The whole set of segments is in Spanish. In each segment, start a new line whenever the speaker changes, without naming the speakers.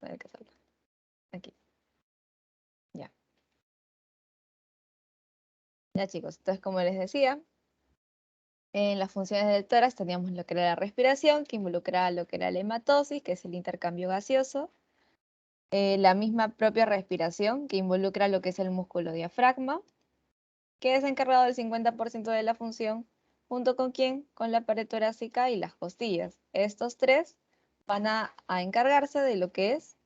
A ver qué sale. Aquí. Ya. Ya, chicos. Entonces, como les decía, en las funciones del tórax teníamos lo que era la respiración, que involucraba lo que era la hematosis, que es el intercambio gaseoso. La misma propia respiración, que involucra lo que es el músculo diafragma, que es encargado del 50% de la función, junto con quién, con la pared torácica y las costillas. Estos tres van a encargarse de lo que es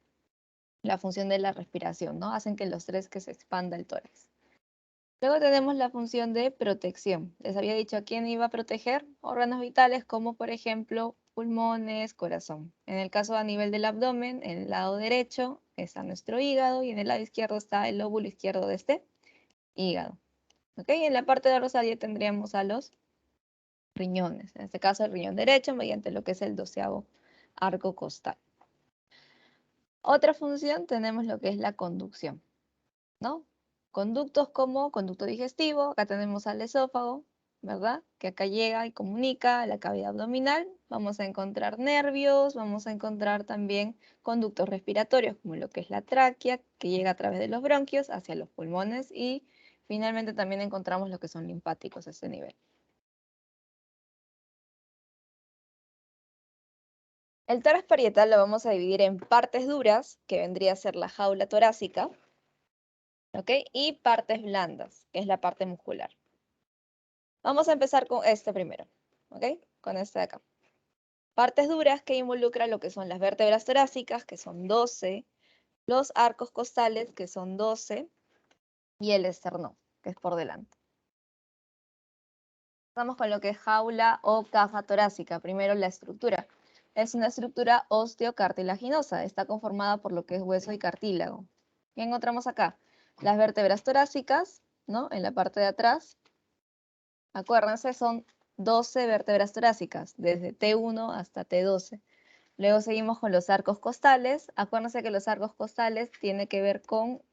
la función de la respiración, ¿no? Hacen que los tres que se expanda el tórax. Luego tenemos la función de protección. Les había dicho a quién iba a proteger órganos vitales como por ejemplo pulmones, corazón. En el caso a nivel del abdomen, en el lado derecho está nuestro hígado y en el lado izquierdo está el lóbulo izquierdo de este hígado. ¿Ok? Y en la parte dorsal ya tendríamos a los riñones. En este caso el riñón derecho mediante lo que es el 12º arco costal. Otra función tenemos lo que es la conducción, ¿no? Conductos como conducto digestivo, acá tenemos al esófago, ¿verdad? Que acá llega y comunica a la cavidad abdominal. Vamos a encontrar nervios, vamos a encontrar también conductos respiratorios, como lo que es la tráquea, que llega a través de los bronquios hacia los pulmones y finalmente también encontramos lo que son linfáticos a ese nivel. El tórax parietal lo vamos a dividir en partes duras, que vendría a ser la jaula torácica, ¿ok? Y partes blandas, que es la parte muscular. Vamos a empezar con este primero, ¿ok? Con este de acá. Partes duras que involucran lo que son las vértebras torácicas, que son 12, los arcos costales, que son 12, y el esternón, que es por delante. Vamos con lo que es jaula o caja torácica. Primero la estructura. Es una estructura osteocartilaginosa. Está conformada por lo que es hueso y cartílago. ¿Qué encontramos acá? Las vértebras torácicas, ¿no? En la parte de atrás. Acuérdense, son 12 vértebras torácicas, desde T1 hasta T12. Luego seguimos con los arcos costales. Acuérdense que los arcos costales tienen que ver con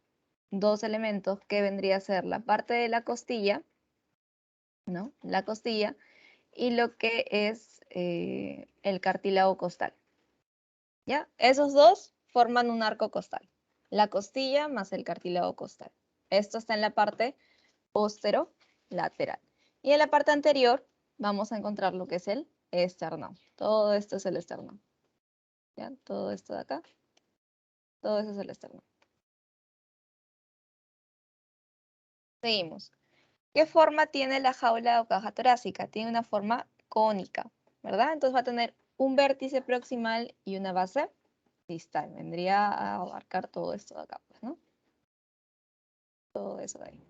dos elementos que vendría a ser la parte de la costilla, ¿no? La costilla y lo que es el cartílago costal. ¿Ya? Esos dos forman un arco costal. La costilla más el cartílago costal. Esto está en la parte posterolateral. Y en la parte anterior vamos a encontrar lo que es el esternón. Todo esto es el esternón. ¿Ya? Todo esto de acá. Todo eso es el esternón. Seguimos. ¿Qué forma tiene la jaula o caja torácica? Tiene una forma cónica, ¿verdad? Entonces va a tener un vértice proximal y una base distal. Vendría a abarcar todo esto de acá, pues, ¿no? Todo eso de ahí.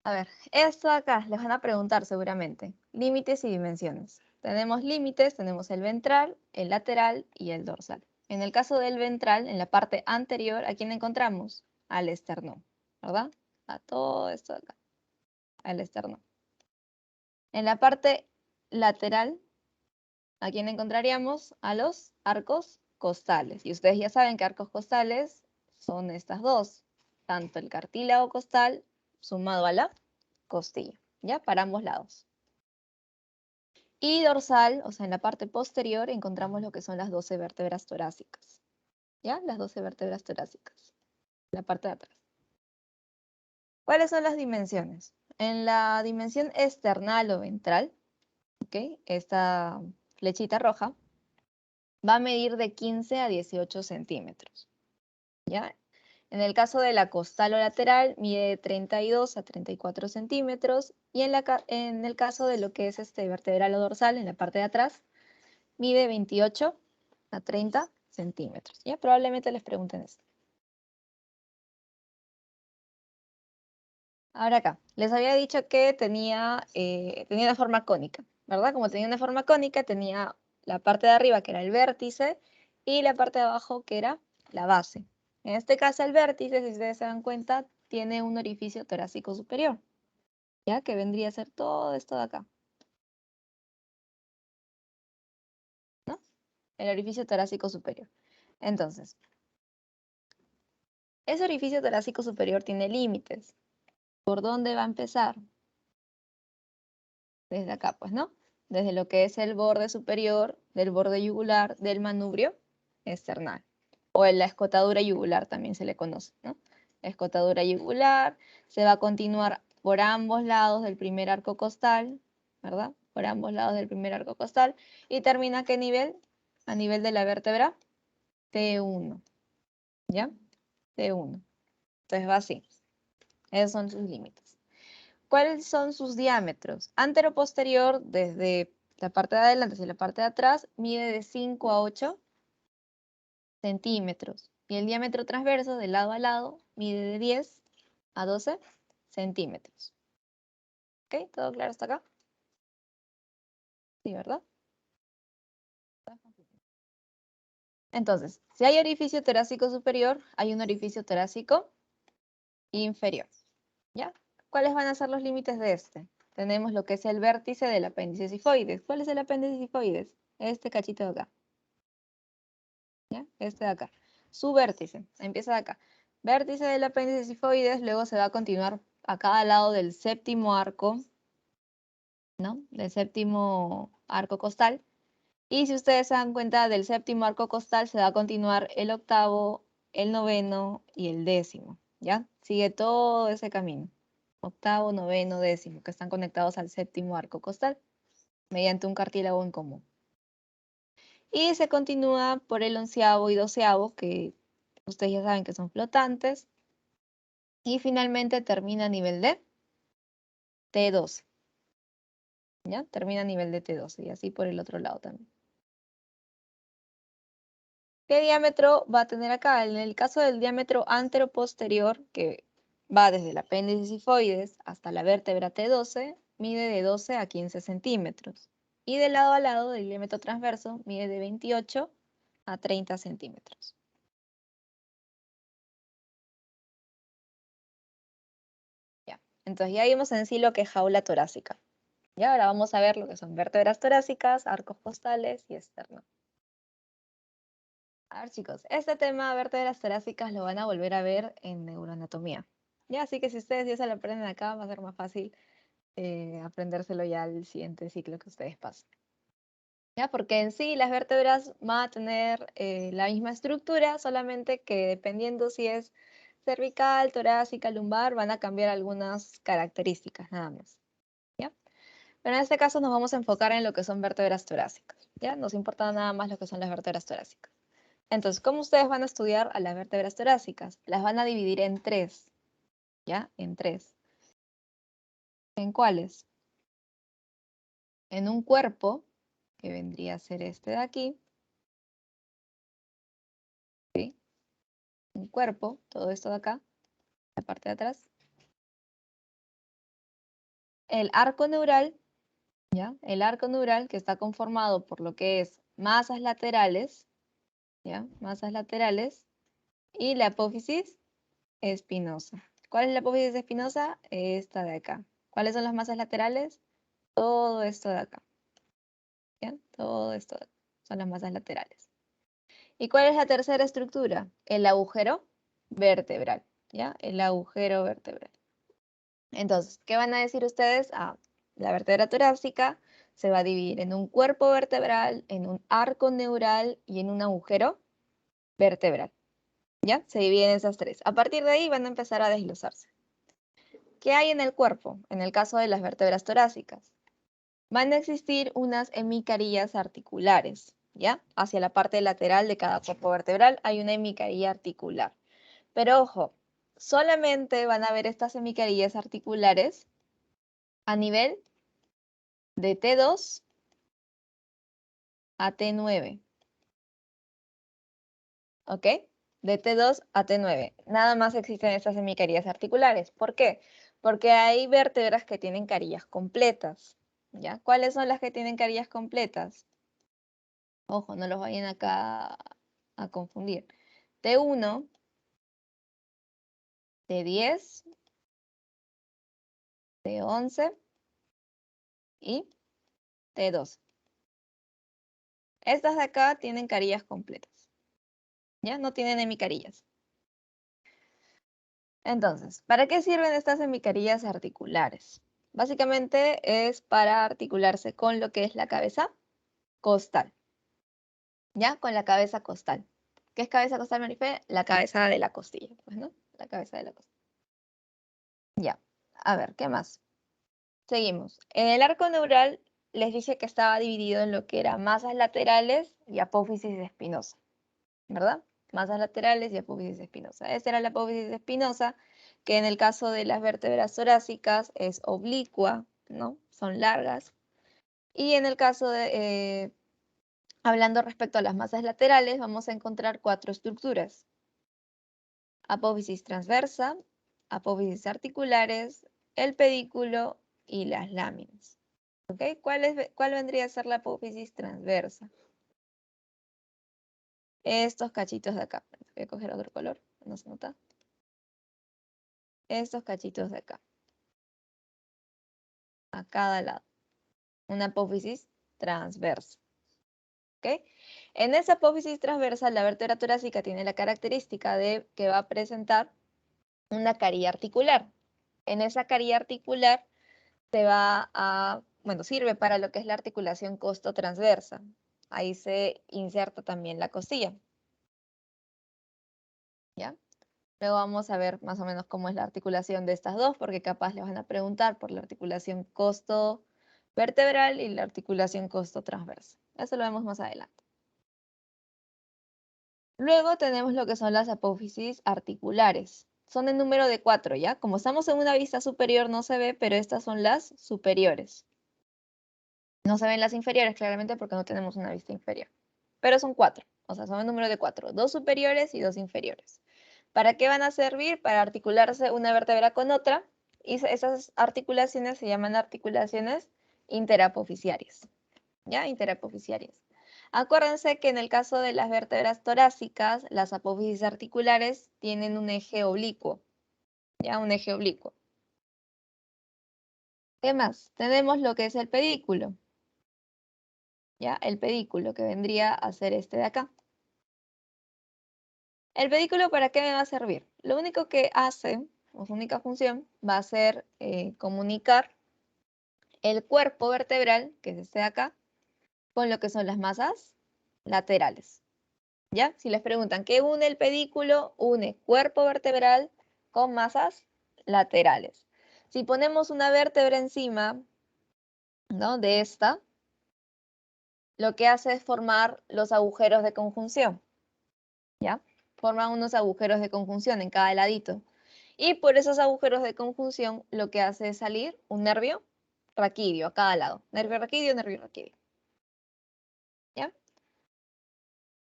A ver, esto de acá les van a preguntar seguramente. Límites y dimensiones. Tenemos límites, tenemos el ventral, el lateral y el dorsal. En el caso del ventral, en la parte anterior, ¿a quién encontramos? Al esternón, ¿verdad? A todo esto de acá, al esternón. En la parte lateral, ¿a quién encontraríamos? A los arcos costales. Y ustedes ya saben que arcos costales son estas dos, tanto el cartílago costal sumado a la costilla, ¿ya? Para ambos lados. Y dorsal, o sea, en la parte posterior encontramos lo que son las 12 vértebras torácicas, ¿ya? Las 12 vértebras torácicas, en la parte de atrás. ¿Cuáles son las dimensiones? En la dimensión external o ventral, ¿ok? Esta flechita roja, va a medir de 15 a 18 centímetros, ¿ya? En el caso de la costal o lateral, mide de 32 a 34 centímetros, y en el caso de lo que es este vertebral o dorsal, en la parte de atrás, mide 28 a 30 centímetros, ¿ya? Probablemente les pregunten esto. Ahora acá, les había dicho que tenía una forma cónica, ¿verdad? Como tenía una forma cónica, tenía la parte de arriba, que era el vértice, y la parte de abajo, que era la base. En este caso, el vértice, si ustedes se dan cuenta, tiene un orificio torácico superior, ¿ya? Que vendría a ser todo esto de acá, ¿no? El orificio torácico superior. Entonces, ese orificio torácico superior tiene límites. ¿Por dónde va a empezar? Desde acá, pues, ¿no? desde lo que es el borde superior del borde yugular del manubrio external, o en la escotadura yugular también se le conoce, ¿no? Escotadura yugular, se va a continuar por ambos lados del primer arco costal, ¿verdad? Por ambos lados del primer arco costal, y termina ¿a qué nivel? A nivel de la vértebra T1, ¿ya? T1. Entonces va así. Esos son sus límites. ¿Cuáles son sus diámetros? Antero-posterior, desde la parte de adelante hacia la parte de atrás, mide de 5 a 8 centímetros. Y el diámetro transverso, de lado a lado, mide de 10 a 12 centímetros. ¿Ok? ¿Todo claro hasta acá? Sí, ¿verdad? Entonces, si hay orificio torácico superior, hay un orificio torácico inferior. ¿Ya? ¿Cuáles van a ser los límites de este? Tenemos lo que es el vértice del apéndice sifoides. ¿Cuál es el apéndice sifoides? Este cachito de acá. ¿Ya? Este de acá. Su vértice. Empieza de acá. Vértice del apéndice sifoides, luego se va a continuar a cada lado del séptimo arco, ¿no? Del séptimo arco costal. Y si ustedes se dan cuenta, del séptimo arco costal se va a continuar el octavo, el noveno y el décimo, ¿ya? Sigue todo ese camino. Octavo, noveno, décimo, que están conectados al séptimo arco costal mediante un cartílago en común. Y se continúa por el onceavo y doceavo, que ustedes ya saben que son flotantes. Y finalmente termina a nivel de T12. ¿Ya? Termina a nivel de T12 y así por el otro lado también. ¿Qué diámetro va a tener acá? En el caso del diámetro antero-posterior, que va desde el apéndice sifoides hasta la vértebra T12, mide de 12 a 15 centímetros. Y de lado a lado del diámetro transverso mide de 28 a 30 centímetros. Ya. Entonces ya vimos en sí lo que es jaula torácica. Y ahora vamos a ver lo que son vértebras torácicas, arcos costales y externos. A ver, chicos, este tema de vértebras torácicas lo van a volver a ver en neuroanatomía. Ya, así que si ustedes ya se lo aprenden acá, va a ser más fácil aprendérselo ya al siguiente ciclo que ustedes pasen. Ya, porque en sí las vértebras van a tener la misma estructura, solamente que dependiendo si es cervical, torácica, lumbar, van a cambiar algunas características nada más. ¿Ya? Pero en este caso nos vamos a enfocar en lo que son vértebras torácicas. ¿Ya? Nos importa nada más lo que son las vértebras torácicas. Entonces, ¿cómo ustedes van a estudiar a las vértebras torácicas? Las van a dividir en tres, ¿ya? En tres. ¿En cuáles? En un cuerpo, que vendría a ser este de aquí, ¿sí? Un cuerpo, todo esto de acá, la parte de atrás. El arco neural, ¿ya? El arco neural que está conformado por lo que es masas laterales, ¿ya? Masas laterales y la apófisis espinosa. ¿Cuál es la apófisis espinosa? Esta de acá. ¿Cuáles son las masas laterales? Todo esto de acá. ¿Ya? Todo esto son las masas laterales. ¿Y cuál es la tercera estructura? El agujero vertebral. ¿Ya? El agujero vertebral. Entonces, ¿qué van a decir ustedes? Ah, la vértebra torácica se va a dividir en un cuerpo vertebral, en un arco neural y en un agujero vertebral. ¿Ya? Se dividen esas tres. A partir de ahí van a empezar a desglosarse. ¿Qué hay en el cuerpo? En el caso de las vértebras torácicas. Van a existir unas hemicarillas articulares, ¿ya? Hacia la parte lateral de cada cuerpo vertebral hay una hemicarilla articular. Pero ojo, solamente van a ver estas hemicarillas articulares a nivel de T2 a T9, ¿ok? De T2 a T9. Nada más existen estas hemicarillas articulares. ¿Por qué? Porque hay vértebras que tienen carillas completas, ¿ya? ¿Cuáles son las que tienen carillas completas? Ojo, no los vayan acá a confundir. T1, T10, T11 y T12. Estas de acá tienen carillas completas, ¿ya? No tienen hemicarillas. Entonces, ¿para qué sirven estas hemicarillas articulares? Básicamente es para articularse con lo que es la cabeza costal. ¿Ya? Con la cabeza costal. ¿Qué es cabeza costal, Marife? La cabeza de la costilla, pues, ¿no? La cabeza de la costilla. Ya. A ver, ¿qué más? Seguimos. En el arco neural les dije que estaba dividido en lo que eran masas laterales y apófisis espinosa, ¿verdad? Masas laterales y apófisis espinosa. Esta era la apófisis espinosa, que en el caso de las vértebras torácicas es oblicua, ¿no? Son largas. Y en el caso de, hablando respecto a las masas laterales, vamos a encontrar 4 estructuras. Apófisis transversa, apófisis articulares, el pedículo y las láminas. ¿Ok? ¿Cuál vendría a ser la apófisis transversa? Estos cachitos de acá. Voy a coger otro color, no se nota. Estos cachitos de acá. A cada lado. Una apófisis transversa. ¿Ok? En esa apófisis transversa, la vértebra torácica tiene la característica de que va a presentar una carilla articular. En esa carilla articular sirve para lo que es la articulación costo-transversa. Ahí se inserta también la costilla. ¿Ya? Luego vamos a ver más o menos cómo es la articulación de estas dos, porque capaz le van a preguntar por la articulación costo vertebral y la articulación costo transversa. Eso lo vemos más adelante. Luego tenemos lo que son las apófisis articulares. Son en número de 4, ¿ya? Como estamos en una vista superior no se ve, pero estas son las superiores. No se ven las inferiores claramente porque no tenemos una vista inferior. Pero son 4, o sea, son en número de 4. 2 superiores y 2 inferiores. ¿Para qué van a servir? Para articularse una vértebra con otra. Y esas articulaciones se llaman articulaciones interapofisiarias. ¿Ya? Interapofisiarias. Acuérdense que en el caso de las vértebras torácicas, las apófisis articulares tienen un eje oblicuo. ¿Ya? Un eje oblicuo. ¿Qué más? Tenemos lo que es el pedículo. ¿Ya? El pedículo, que vendría a ser este de acá. ¿El pedículo para qué me va a servir? Lo único que hace, o su única función, va a ser comunicar el cuerpo vertebral, que es este de acá, con lo que son las masas laterales. ¿Ya? Si les preguntan, ¿qué une el pedículo? Une cuerpo vertebral con masas laterales. Si ponemos una vértebra encima, ¿no? De esta, lo que hace es formar los agujeros de conjunción. ¿Ya? Forman unos agujeros de conjunción en cada ladito. Y por esos agujeros de conjunción lo que hace es salir un nervio raquídeo a cada lado. Nervio raquídeo, nervio raquídeo. ¿Ya?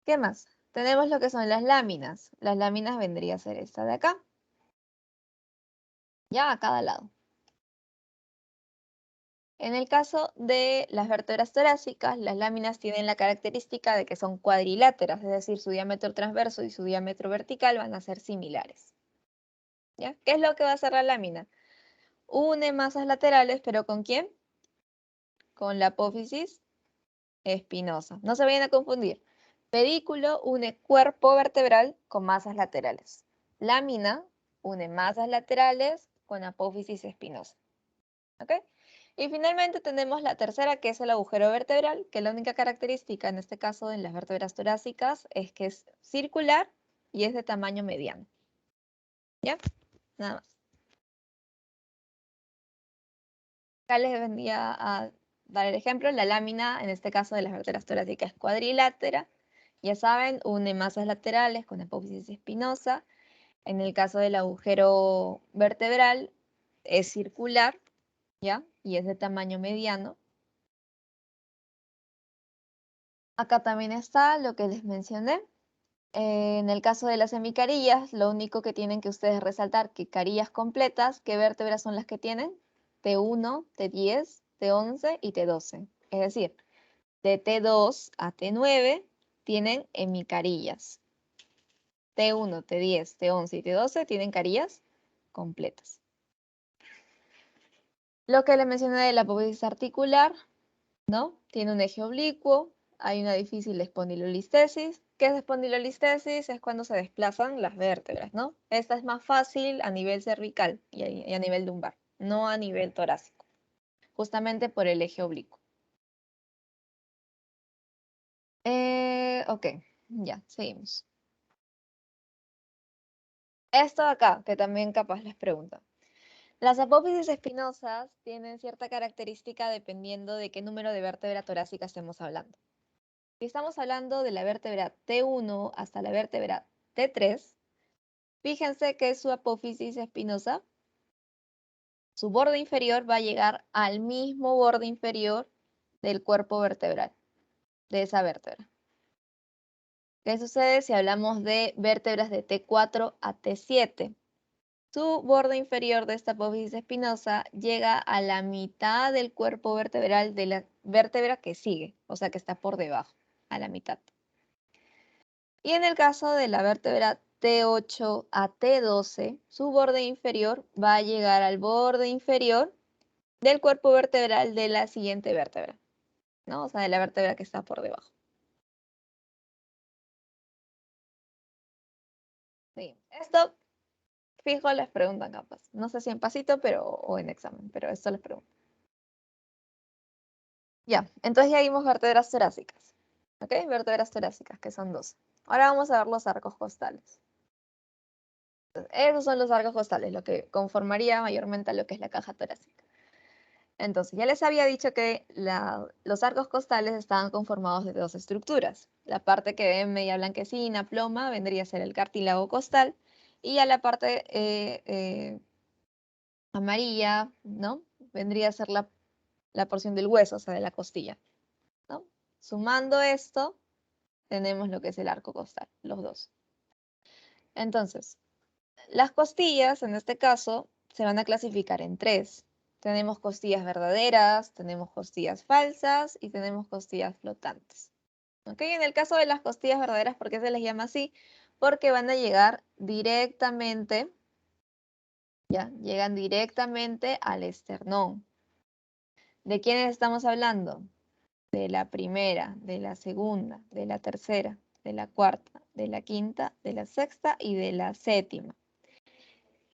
¿Qué más? Tenemos lo que son las láminas. Las láminas vendría a ser esta de acá. Ya a cada lado. En el caso de las vértebras torácicas, las láminas tienen la característica de que son cuadriláteras, es decir, su diámetro transverso y su diámetro vertical van a ser similares. ¿Ya? ¿Qué es lo que va a hacer la lámina? Une masas laterales, pero ¿con quién? Con la apófisis espinosa. No se vayan a confundir. Pedículo une cuerpo vertebral con masas laterales. Lámina une masas laterales con apófisis espinosa. ¿Ok? Y finalmente tenemos la tercera, que es el agujero vertebral, que la única característica en este caso en las vértebras torácicas es que es circular y es de tamaño mediano. ¿Ya? Nada más. Acá les vendría a dar el ejemplo. La lámina, en este caso de las vértebras torácicas, es cuadrilátera. Ya saben, une masas laterales con apófisis espinosa. En el caso del agujero vertebral, es circular, ¿ya? Y es de tamaño mediano. Acá también está lo que les mencioné. En el caso de las semicarillas, lo único que tienen que ustedes resaltar que carillas completas, ¿qué vértebras son las que tienen? T1, T10, T11 y T12. Es decir, de T2 a T9 tienen hemicarillas. T1, T10, T11 y T12 tienen carillas completas. Lo que les mencioné de la apófisis articular, ¿no? Tiene un eje oblicuo, hay una difícil espondilolistesis. ¿Qué es espondilolistesis? Es cuando se desplazan las vértebras, ¿no? Esta es más fácil a nivel cervical y a nivel lumbar, no a nivel torácico. justamente por el eje oblicuo. Ok, ya, seguimos. Esto acá, que también capaz les pregunto. Las apófisis espinosas tienen cierta característica dependiendo de qué número de vértebra torácica estemos hablando. Si estamos hablando de la vértebra T1 hasta la vértebra T3, fíjense que su apófisis espinosa, su borde inferior va a llegar al mismo borde inferior del cuerpo vertebral, de esa vértebra. ¿Qué sucede si hablamos de vértebras de T4 a T7? Su borde inferior de esta apófisis espinosa llega a la mitad del cuerpo vertebral de la vértebra que sigue, o sea que está por debajo, a la mitad. Y en el caso de la vértebra T8 a T12, su borde inferior va a llegar al borde inferior del cuerpo vertebral de la siguiente vértebra, ¿no? O sea, de la vértebra que está por debajo. Sí. Esto, fijo, les preguntan capaz. No sé si en pasito o en examen, pero esto les pregunto. Ya, entonces ya vimos vértebras torácicas. ¿Ok? Vértebras torácicas, que son 12. Ahora vamos a ver los arcos costales. Entonces, esos son los arcos costales, lo que conformaría mayormente a lo que es la caja torácica. Entonces, ya les había dicho que los arcos costales estaban conformados de dos estructuras. La parte que ven media blanquecina, ploma, vendría a ser el cartílago costal, y a la parte amarilla, ¿no? Vendría a ser la porción del hueso, o sea, de la costilla, ¿no? Sumando esto, tenemos lo que es el arco costal, los dos. Entonces, las costillas, en este caso, se van a clasificar en tres. Tenemos costillas verdaderas, tenemos costillas falsas y tenemos costillas flotantes. ¿Ok? En el caso de las costillas verdaderas, ¿por qué se les llama así? Porque van a llegar directamente, ya, llegan directamente al esternón. ¿De quiénes estamos hablando? De la primera, de la segunda, de la tercera, de la cuarta, de la quinta, de la sexta y de la séptima.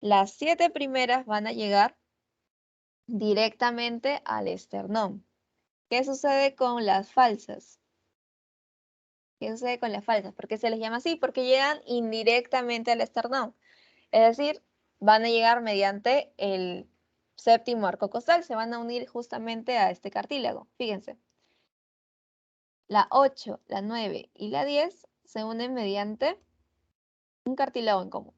Las 7 primeras van a llegar directamente al esternón. ¿Qué sucede con las falsas? ¿Qué sucede con las falsas? ¿Por qué se les llama así? Porque llegan indirectamente al esternón. Es decir, van a llegar mediante el séptimo arco costal, se van a unir justamente a este cartílago. Fíjense. La 8, la 9 y la 10 se unen mediante un cartílago en común,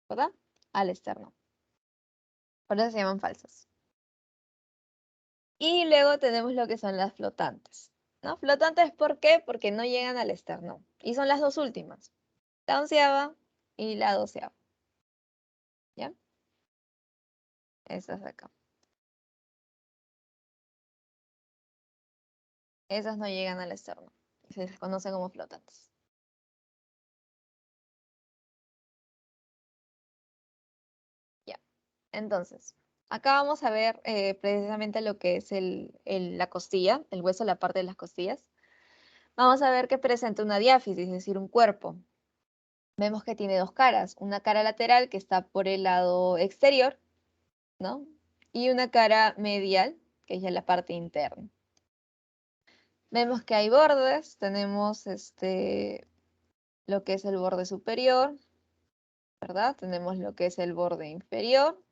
¿verdad? Al esternón. Por eso se llaman falsas. Y luego tenemos lo que son las flotantes, ¿no? Flotantes, ¿por qué? Porque no llegan al esternón. Y son las dos últimas, la 11ª y la 12ª. ¿Ya? Esas de acá. Esas no llegan al esternón. Se les conoce como flotantes. Ya. Entonces, acá vamos a ver precisamente lo que es la costilla, el hueso, la parte de las costillas. Vamos a ver que presenta una diáfisis, es decir, un cuerpo. Vemos que tiene dos caras, una cara lateral que está por el lado exterior, ¿no? Y una cara medial, que es ya la parte interna. Vemos que hay bordes, tenemos lo que es el borde superior, ¿verdad? Tenemos lo que es el borde inferior,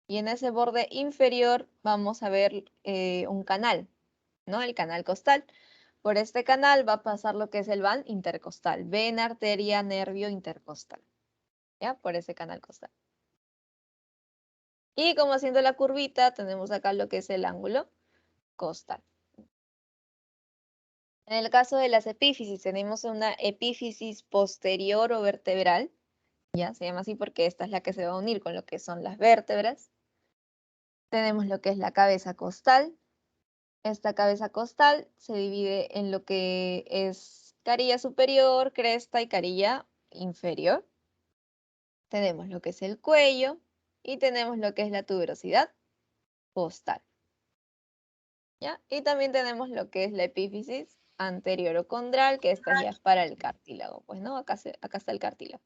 y en ese borde inferior vamos a ver un canal, ¿no? El canal costal. Por este canal va a pasar lo que es el van intercostal, vena, arteria, nervio intercostal, ¿ya? Por ese canal costal. Y como haciendo la curvita, tenemos acá lo que es el ángulo costal. En el caso de las epífisis, tenemos una epífisis posterior o vertebral, ya se llama así porque esta es la que se va a unir con lo que son las vértebras. Tenemos lo que es la cabeza costal. Esta cabeza costal se divide en lo que es carilla superior, cresta y carilla inferior. Tenemos lo que es el cuello y tenemos lo que es la tuberosidad costal. ¿Ya? Y también tenemos lo que es la epífisis anteriorocondral, que esta ya es para el cartílago, pues, ¿no? Acá está el cartílago.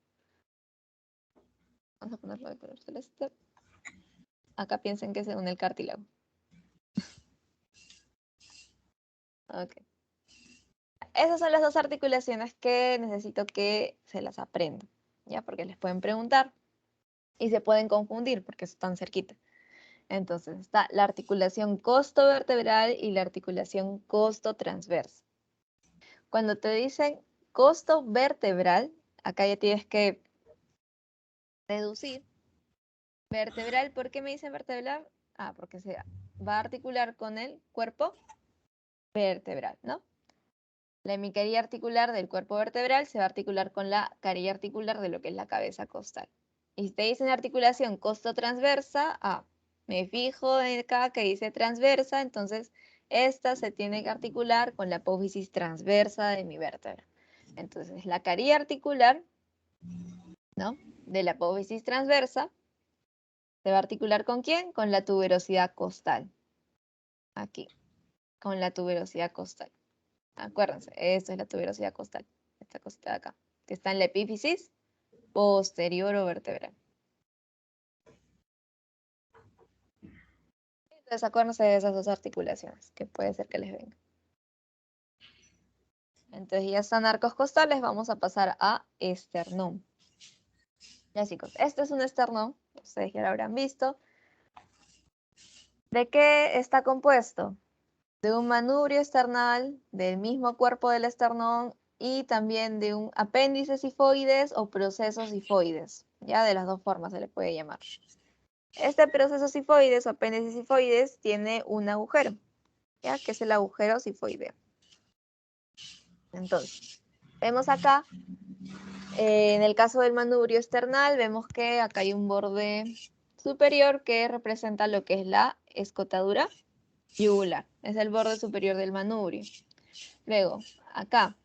Vamos a ponerlo de color celeste. Acá piensen que se une el cartílago. Ok. Esas son las dos articulaciones que necesito que se las aprendan, ¿ya? Porque les pueden preguntar y se pueden confundir porque están cerquita. Entonces está la articulación costovertebral y la articulación costotransversa. Cuando te dicen costovertebral, acá ya tienes que deducir. Vertebral, ¿por qué me dicen vertebral? Ah, porque se va a articular con el cuerpo vertebral, ¿no? La hemicardia articular del cuerpo vertebral se va a articular con la carilla articular de lo que es la cabeza costal. Y si te dicen articulación costotransversa, me fijo en acá que dice transversa, entonces esta se tiene que articular con la apófisis transversa de mi vértebra. Entonces la carilla articular, ¿no?, de la apófisis transversa se va a articular ¿con quién? Con la tuberosidad costal. Aquí, con la tuberosidad costal. Acuérdense, esto es la tuberosidad costal. Esta cosita de acá, que está en la epífisis posterior o vertebral. Entonces acuérdense de esas dos articulaciones, que puede ser que les venga. Entonces ya están arcos costales, vamos a pasar a esternón. Ya chicos, este es un esternón, ustedes ya lo habrán visto. ¿De qué está compuesto? De un manubrio esternal, del mismo cuerpo del esternón y también de un apéndice sifoides o proceso sifoides. Ya de las dos formas se le puede llamar. Este proceso sifoides o apéndice sifoides tiene un agujero, ya que es el agujero sifoideo. Entonces, vemos acá, en el caso del manubrio esternal, vemos que acá hay un borde superior que representa lo que es la escotadura yugular. Es el borde superior del manubrio. Luego, acá,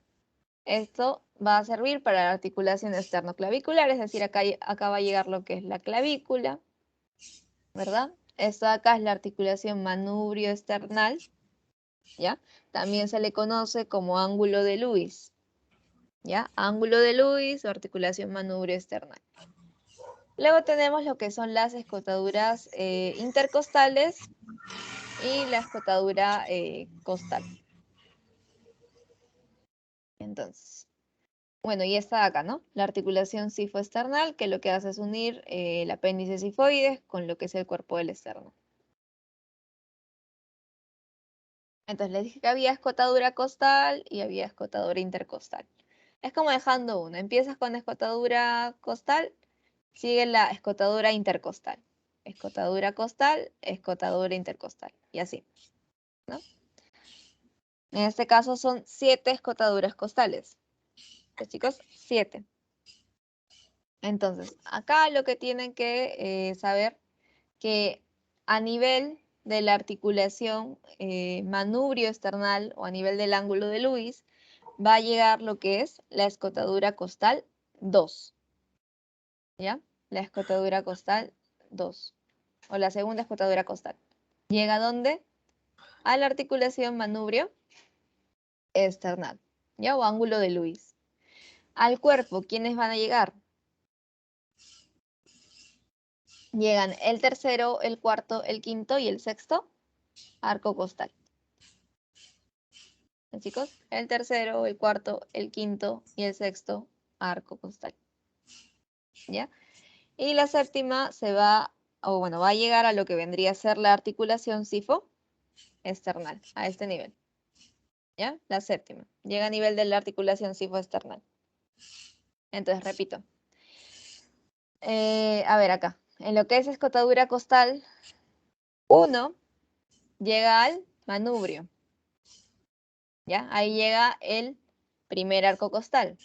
esto va a servir para la articulación esternoclavicular, es decir, acá va a llegar lo que es la clavícula, ¿verdad? Esto de acá es la articulación manubrio esternal, ¿ya? También se le conoce como ángulo de Lewis, ¿ya? Ángulo de Lewis o articulación manubrio esternal. Luego tenemos lo que son las escotaduras intercostales y la escotadura costal. Entonces, bueno, y esta de acá, ¿no? La articulación sifoesternal, que lo que hace es unir el apéndice sifoides con lo que es el cuerpo del esterno. Entonces les dije que había escotadura costal y había escotadura intercostal. Es como dejando uno. Empiezas con escotadura costal, sigue la escotadura intercostal. Escotadura costal, escotadura intercostal. Y así, ¿no? En este caso son 7 escotaduras costales. Pues chicos, 7. Entonces, acá lo que tienen que saber que a nivel de la articulación manubrio esternal o a nivel del ángulo de Lewis, va a llegar lo que es la escotadura costal 2. ¿Ya? La escotadura costal 2. O la segunda escotadura costal. ¿Llega a dónde? A la articulación manubrio esternal. ¿Ya? O ángulo de Lewis. Al cuerpo, ¿quiénes van a llegar? Llegan el tercero, el cuarto, el quinto y el sexto arco costal. ¿Sí, chicos? El tercero, el cuarto, el quinto y el sexto arco costal. ¿Ya? Y la séptima va a llegar a lo que vendría a ser la articulación sifoesternal, a este nivel. ¿Ya? La séptima. Llega a nivel de la articulación sifoesternal. Entonces, repito. A ver acá. En lo que es escotadura costal, 1 llega al manubrio. ¿Ya? Ahí llega el primer arco costal.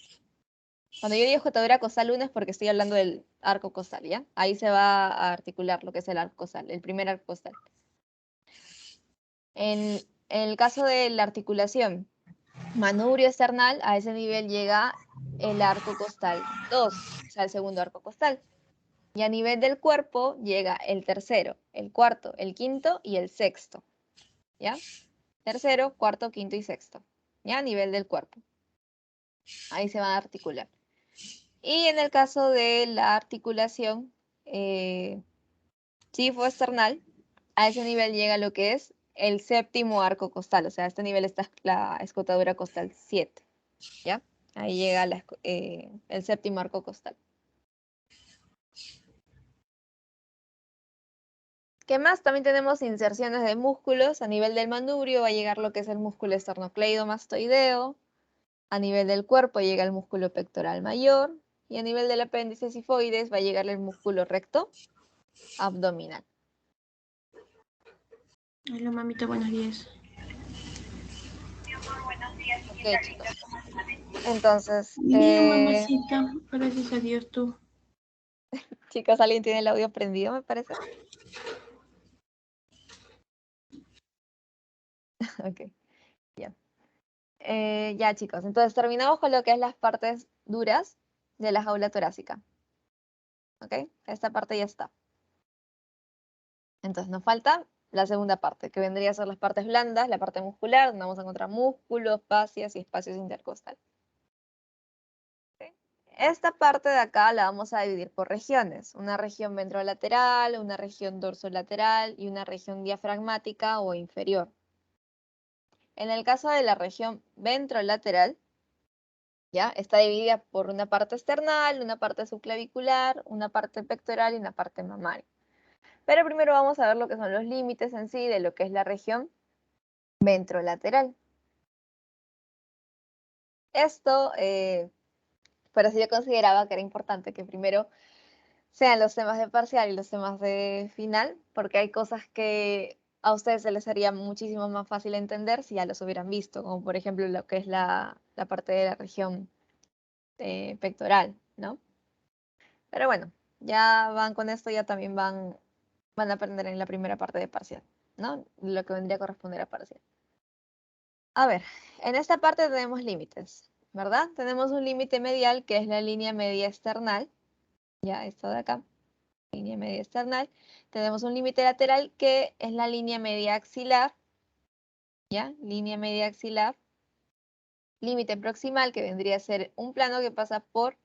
Cuando yo digo escotadura costal 1 es porque estoy hablando del arco costal, ¿ya? Ahí se va a articular lo que es el arco costal, el primer arco costal. En el caso de la articulación manubrio esternal, a ese nivel llega el arco costal 2, o sea, el segundo arco costal. Y a nivel del cuerpo llega el tercero, el cuarto, el quinto y el sexto. ¿Ya? Tercero, cuarto, quinto y sexto. ¿Ya? A nivel del cuerpo. Ahí se van a articular. Y en el caso de la articulación tifo external, a ese nivel llega lo que es el séptimo arco costal, o sea, a este nivel está la escotadura costal 7, ¿ya? Ahí llega el séptimo arco costal. ¿Qué más? También tenemos inserciones de músculos. A nivel del manubrio va a llegar lo que es el músculo esternocleidomastoideo. A nivel del cuerpo llega el músculo pectoral mayor. Y a nivel del apéndice sifoides va a llegar el músculo recto abdominal.
Hola, mamita, buenos días.
Ok, chicos. Entonces,
Bien, mamacita, gracias a Dios tú.
chicos, ¿alguien tiene el audio prendido, me parece? Ok, ya. Ya, chicos. Entonces, terminamos con lo que es las partes duras de la jaula torácica. ¿Ok? Esta parte ya está. Entonces, nos falta la segunda parte, que vendría a ser las partes blandas, la parte muscular, donde vamos a encontrar músculos, fascias y espacios intercostales. ¿Ok? Esta parte de acá la vamos a dividir por regiones. Una región ventrolateral, una región dorsolateral y una región diafragmática o inferior. En el caso de la región ventrolateral, ¿ya? Está dividida por una parte external, una parte subclavicular, una parte pectoral y una parte mamaria. Pero primero vamos a ver lo que son los límites en sí de lo que es la región ventrolateral. Esto, por eso yo consideraba que era importante que primero sean los temas de parcial y los temas de final, porque hay cosas que a ustedes se les haría muchísimo más fácil entender si ya los hubieran visto, como por ejemplo lo que es la parte de la región pectoral, ¿no? Pero bueno, ya van con esto, ya también van a aprender en la primera parte de parcial, ¿no? Lo que vendría a corresponder a parcial. A ver, en esta parte tenemos límites, ¿verdad? Tenemos un límite medial que es la línea media external, ya esto de acá, línea media external. Tenemos un límite lateral que es la línea media axilar, ¿ya? Línea media axilar. Límite proximal que vendría a ser un plano que pasa por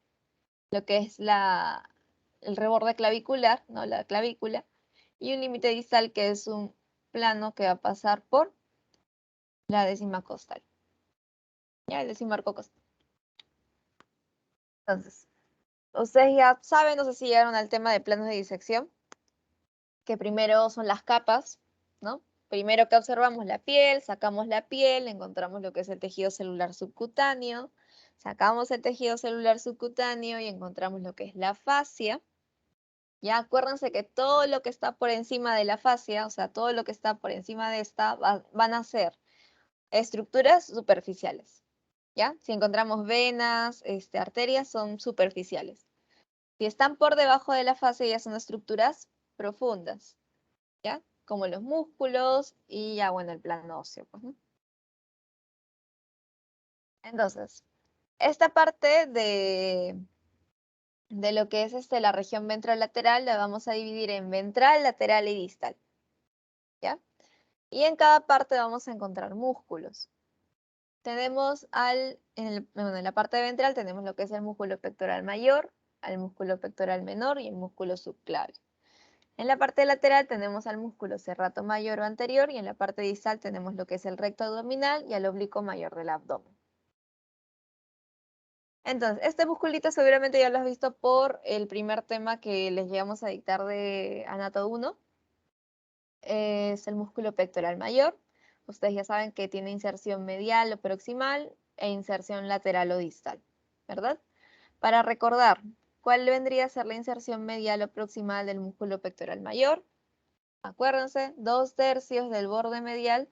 lo que es el reborde clavicular, ¿no? La clavícula. Y un límite distal que es un plano que va a pasar por la décima costal. ¿Ya? El décimo arco costal. Entonces, ustedes ya saben, no sé si llegaron al tema de planos de disección, que primero son las capas, ¿no? Primero que observamos la piel, sacamos la piel, encontramos lo que es el tejido celular subcutáneo, sacamos el tejido celular subcutáneo y encontramos lo que es la fascia. Ya acuérdense que todo lo que está por encima de la fascia, o sea, todo lo que está por encima de esta, van a ser estructuras superficiales. ¿Ya? Si encontramos venas, arterias, son superficiales. Si están por debajo de la fascia, ya son estructuras profundas, ¿ya? Como los músculos y ya, bueno, el plano óseo, pues, ¿no? Entonces, esta parte de lo que es la región ventrolateral la vamos a dividir en ventral, lateral y distal, ¿ya? Y en cada parte vamos a encontrar músculos. Tenemos en la parte ventral tenemos lo que es el músculo pectoral mayor, el músculo pectoral menor y el músculo subclavio. En la parte lateral tenemos al músculo serrato mayor o anterior y en la parte distal tenemos lo que es el recto abdominal y el oblicuo mayor del abdomen. Entonces, este musculito seguramente ya lo has visto por el primer tema que les llegamos a dictar de Anato 1. Es el músculo pectoral mayor. Ustedes ya saben que tiene inserción medial o proximal e inserción lateral o distal, ¿verdad? Para recordar, ¿cuál vendría a ser la inserción medial o proximal del músculo pectoral mayor? Acuérdense, 2/3 del borde medial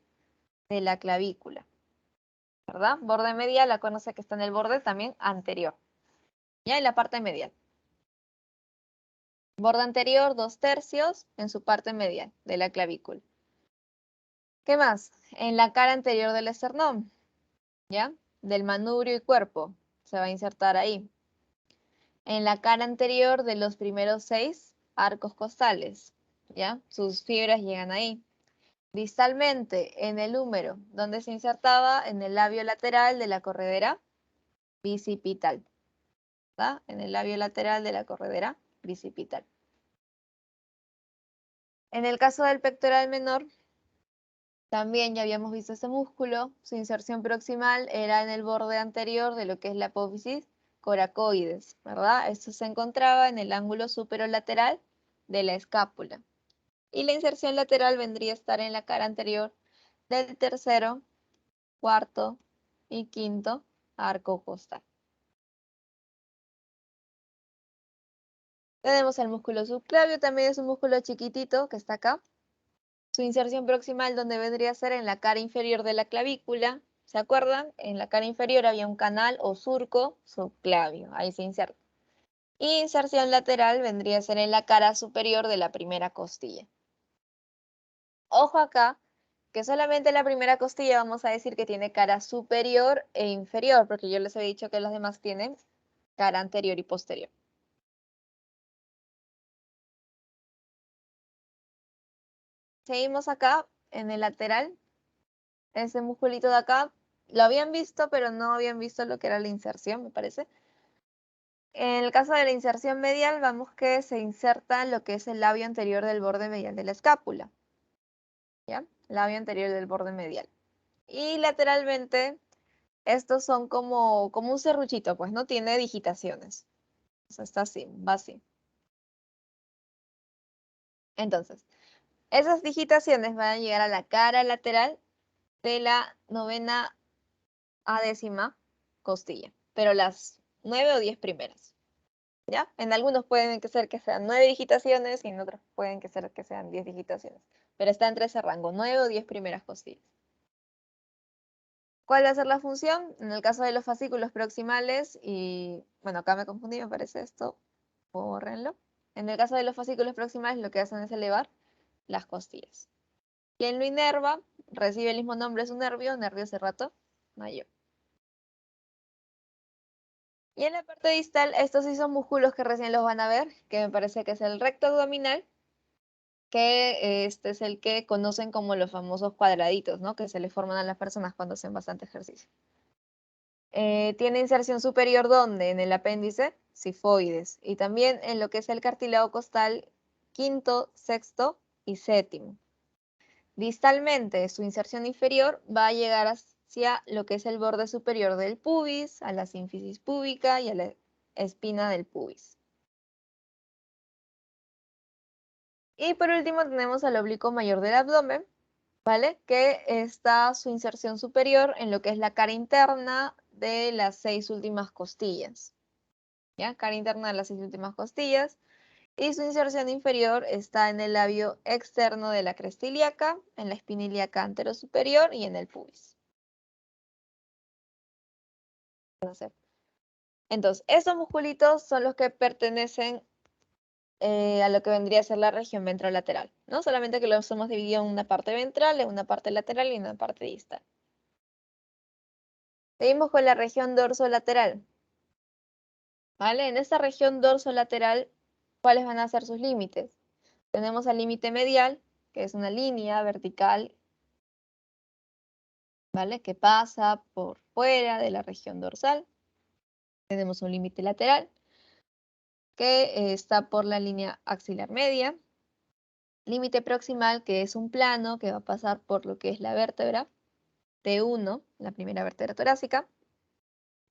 de la clavícula, ¿verdad? Borde medial, acuérdense que está en el borde también anterior, ya en la parte medial. Borde anterior, 2/3 en su parte medial de la clavícula. ¿Qué más? En la cara anterior del esternón, ¿ya? Del manubrio y cuerpo, se va a insertar ahí. En la cara anterior de los primeros 6 arcos costales, ¿ya? Sus fibras llegan ahí. Distalmente, en el húmero, donde se insertaba en el labio lateral de la corredera bicipital, ¿verdad? En el labio lateral de la corredera bicipital. En el caso del pectoral menor, también ya habíamos visto ese músculo. Su inserción proximal era en el borde anterior de lo que es la apófisis coracoides, ¿verdad? Esto se encontraba en el ángulo superolateral de la escápula. Y la inserción lateral vendría a estar en la cara anterior del tercero, cuarto y quinto arco costal. Tenemos el músculo subclavio, también es un músculo chiquitito que está acá. Su inserción proximal donde vendría a ser en la cara inferior de la clavícula. ¿Se acuerdan? En la cara inferior había un canal o surco subclavio, ahí se inserta. Y inserción lateral vendría a ser en la cara superior de la primera costilla. Ojo acá, que solamente la primera costilla vamos a decir que tiene cara superior e inferior, porque yo les he dicho que los demás tienen cara anterior y posterior. Seguimos acá en el lateral. Ese musculito de acá lo habían visto, pero no habían visto lo que era la inserción, me parece. En el caso de la inserción medial, vamos que se inserta lo que es el labio anterior del borde medial de la escápula. ¿Ya? Labio anterior del borde medial. Y lateralmente, estos son como un serruchito, pues no tiene digitaciones. O sea, está así, va así. Entonces, esas digitaciones van a llegar a la cara lateral de la novena a décima costilla, pero las 9 o 10 primeras. ¿Ya? En algunos pueden ser que sean 9 digitaciones y en otros pueden ser que sean 10 digitaciones. Pero está entre ese rango, 9 o 10 primeras costillas. ¿Cuál va a ser la función? En el caso de los fascículos proximales, y bueno, acá me confundí, me parece esto, bórrenlo. En el caso de los fascículos proximales, lo que hacen es elevar las costillas. Quien lo inerva, recibe el mismo nombre, es un nervio serrato mayor. Y en la parte distal, estos sí son músculos que recién los van a ver, que me parece que es el recto abdominal, que este es el que conocen como los famosos cuadraditos, ¿no? Que se le forman a las personas cuando hacen bastante ejercicio. Tiene inserción superior, ¿dónde? En el apéndice sifoides y también en lo que es el cartílago costal quinto, sexto y séptimo. Distalmente, su inserción inferior va a llegar hacia lo que es el borde superior del pubis, a la sínfisis púbica y a la espina del pubis. Y por último tenemos al oblicuo mayor del abdomen, ¿vale? Que está su inserción superior en lo que es la cara interna de las 6 últimas costillas. ¿Ya? Cara interna de las 6 últimas costillas. Y su inserción inferior está en el labio externo de la cresta ilíaca, en la espina ilíaca anterosuperior y en el pubis. Entonces, estos musculitos son los que pertenecen a lo que vendría a ser la región ventrolateral, ¿no? Solamente que los hemos dividido en una parte ventral, en una parte lateral y en una parte distal. Seguimos con la región dorsolateral. ¿Vale? En esta región dorsolateral, ¿cuáles van a ser sus límites? Tenemos al límite medial, que es una línea vertical, ¿vale? Que pasa por fuera de la región dorsal. Tenemos un límite lateral, que está por la línea axilar media. Límite proximal, que es un plano que va a pasar por lo que es la vértebra T1, la primera vértebra torácica.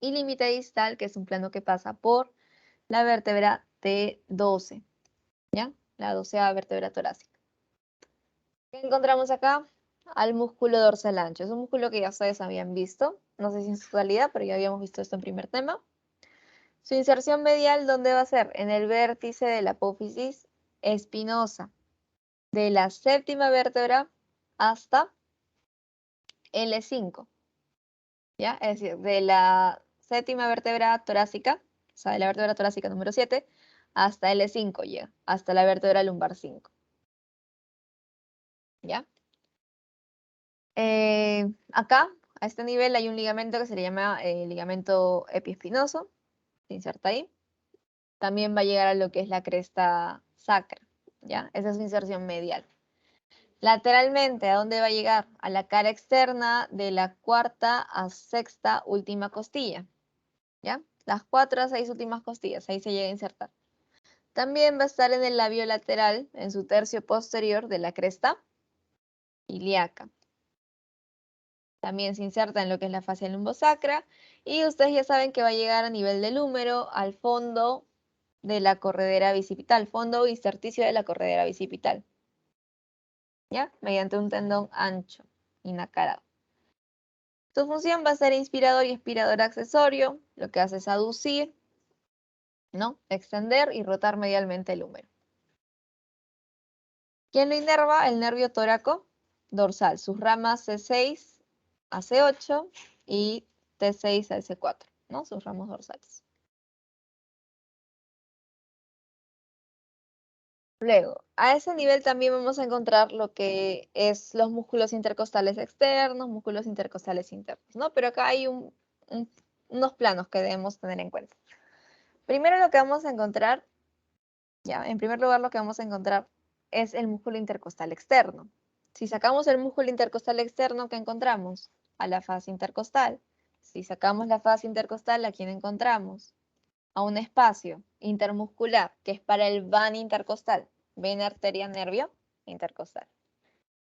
Y límite distal, que es un plano que pasa por la vértebra T12, ¿ya? La 12ª vértebra torácica. ¿Qué encontramos acá? Al músculo dorsal ancho. Es un músculo que ya ustedes habían visto. No sé si en su totalidad, pero ya habíamos visto esto en primer tema. Su inserción medial, ¿dónde va a ser? En el vértice de la apófisis espinosa, de la séptima vértebra hasta L5. ¿Ya? Es decir, de la séptima vértebra torácica, o sea, de la vértebra torácica número 7, hasta L5 llega, hasta la vértebra lumbar 5. ¿Ya? Acá, a este nivel, hay un ligamento que se le llama ligamento epiespinoso, se inserta ahí. También va a llegar a lo que es la cresta sacra, ¿ya? Esa es su inserción medial. Lateralmente, ¿a dónde va a llegar? A la cara externa de la cuarta a sexta última costilla, ¿ya? Las 4 a 6 últimas costillas, ahí se llega a insertar. También va a estar en el labio lateral, en su tercio posterior de la cresta ilíaca. También se inserta en lo que es la fascia lumbosacra y ustedes ya saben que va a llegar a nivel del húmero al fondo de la corredera bicipital, fondo intersticio de la corredera bicipital, ¿ya? Mediante un tendón ancho y nacarado. Su función va a ser inspirador y expirador accesorio, lo que hace es aducir, ¿no? Extender y rotar medialmente el húmero. ¿Quién lo inerva? El nervio torácico dorsal, sus ramas C6 a C8 y T6 a C4, ¿no? Sus ramos dorsales. Luego, a ese nivel también vamos a encontrar lo que es los músculos intercostales externos, músculos intercostales internos, ¿no? Pero acá hay unos planos que debemos tener en cuenta. Primero lo que vamos a encontrar, ya, en primer lugar lo que vamos a encontrar es el músculo intercostal externo. Si sacamos el músculo intercostal externo, ¿qué encontramos? A la fascia intercostal. Si sacamos la fascia intercostal, ¿a quién encontramos? A un espacio intermuscular, que es para el vano intercostal. Vena, arteria, nervio intercostal.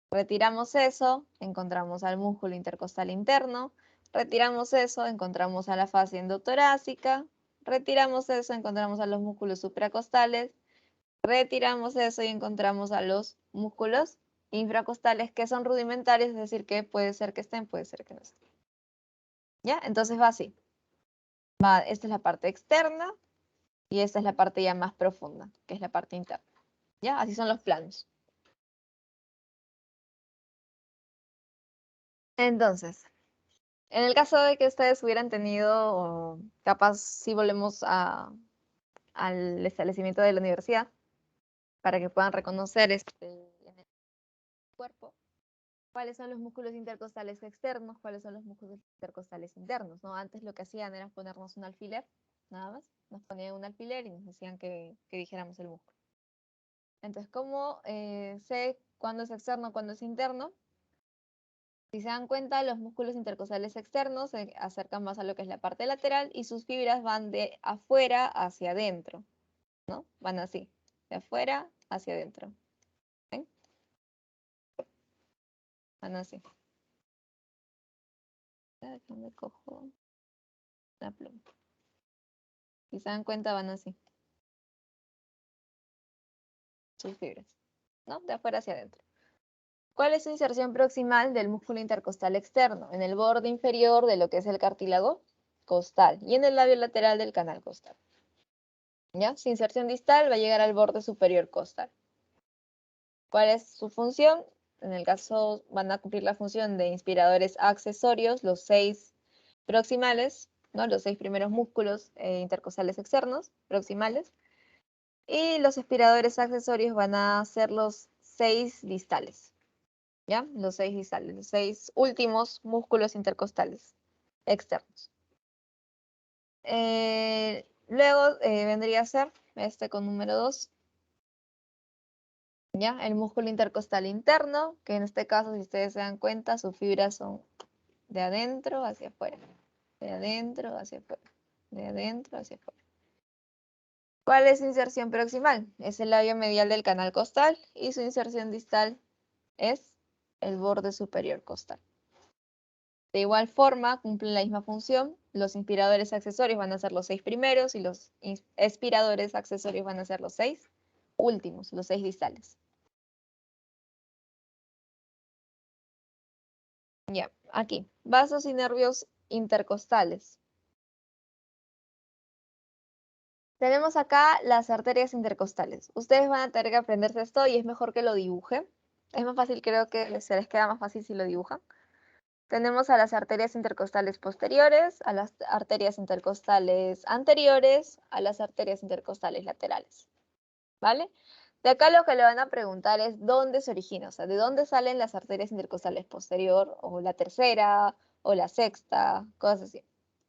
Retiramos eso, encontramos al músculo intercostal interno. Retiramos eso, encontramos a la fascia endotorácica. Retiramos eso, encontramos a los músculos supracostales. Retiramos eso y encontramos a los músculos infracostales, que son rudimentarios, es decir, que puede ser que estén, puede ser que no estén. ¿Ya? Entonces va así. Esta es la parte externa y esta es la parte ya más profunda, que es la parte interna. ¿Ya? Así son los planos. Entonces, en el caso de que ustedes hubieran tenido, o capaz si volvemos al establecimiento de la universidad, para que puedan reconocer en el cuerpo, cuáles son los músculos intercostales externos, cuáles son los músculos intercostales internos, ¿no? Antes lo que hacían era ponernos un alfiler, nada más. Nos ponían un alfiler y nos decían que dijéramos el músculo. Entonces, ¿cómo sé cuándo es externo, cuándo es interno? Si se dan cuenta, los músculos intercostales externos se acercan más a lo que es la parte lateral y sus fibras van de afuera hacia adentro, ¿no? Van así, de afuera hacia adentro. ¿Ven? Van así. ¿Dónde cojo la pluma? Si se dan cuenta, van así. Sus fibras, ¿no? De afuera hacia adentro. ¿Cuál es su inserción proximal del músculo intercostal externo? En el borde inferior de lo que es el cartílago costal y en el labio lateral del canal costal. ¿Ya? Su inserción distal va a llegar al borde superior costal. ¿Cuál es su función? En el caso van a cumplir la función de inspiradores accesorios, los 6 proximales, ¿no? Los 6 primeros músculos intercostales externos, proximales. Y los expiradores accesorios van a ser los 6 distales. ¿Ya? Los 6 distales, los 6 últimos músculos intercostales externos. Luego vendría a ser este con número 2. ¿Ya? El músculo intercostal interno, que en este caso, si ustedes se dan cuenta, sus fibras son de adentro hacia afuera, de adentro hacia afuera, de adentro hacia afuera. ¿Cuál es su inserción proximal? Es el labio medial del canal costal y su inserción distal es el borde superior costal. De igual forma, cumplen la misma función. Los inspiradores accesorios van a ser los 6 primeros y los expiradores accesorios van a ser los 6 últimos, los 6 distales. Ya, aquí, vasos y nervios intercostales. Tenemos acá las arterias intercostales. Ustedes van a tener que aprenderse esto y es mejor que lo dibujen. Es más fácil, creo que se les queda más fácil si lo dibujan. Tenemos a las arterias intercostales posteriores, a las arterias intercostales anteriores, a las arterias intercostales laterales. ¿Vale? De acá lo que le van a preguntar es dónde se origina, o sea, de dónde salen las arterias intercostales posterior, o la tercera, o la sexta, cosas así,